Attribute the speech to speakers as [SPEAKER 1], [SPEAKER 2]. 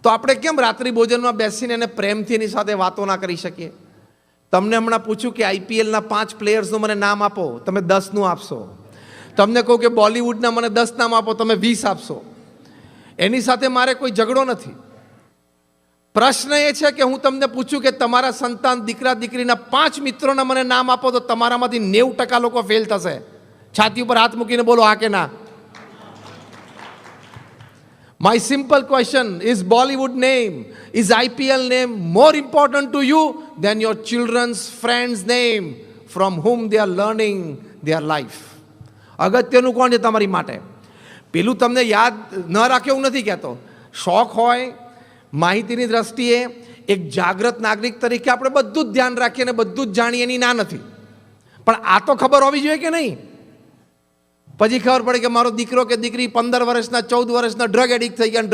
[SPEAKER 1] તો આપણે કેમ રાત્રિ ભોજનમાં બેસીને એને પ્રેમથી એની સાથે વાતો ના કરી શકીએ? તમને હમણાં પૂછ્યું કે આઈપીએલના 5 પ્લેયર્સનું મને નામ આપો, તમે 10નું આપશો. તમને કહું કે બોલિવૂડના મને 10 નામ આપો, તમે 20 આપશો. એની સાથે મારે કોઈ ઝઘડો નથી. પ્રશ્ન એ છે કે હું તમને પૂછું કે તમારા સંતાન દીકરા દીકરીના 5 મિત્રોના મને નામ આપો, તો તમારામાંથી 90% લોકો ફેલ થશે. છાતી ઉપર હાથ મૂકીને બોલો હા કે ના. My simple question is, Bollywood name, is IPL name more important to you than your children's friends name from whom they are learning their life? અગત્યનું કોણ છે તમારી માટે? પેલું તમને યાદ ન રાખે એવું નથી કહેતો. શોખ હોય, માહિતીની દ્રષ્ટિએ એક જાગૃત નાગરિક તરીકે આપણે બધું જ ધ્યાન રાખીએ અને બધું જ જાણીએ, એની ના નથી. પણ આ તો ખબર હોવી જોઈએ કે નહીં? પછી ખબર પડે કે મારો દીકરો કે દીકરી 15 વર્ષના 14 વર્ષના ડ્રગ એડિક્ટ થઈ ગયા.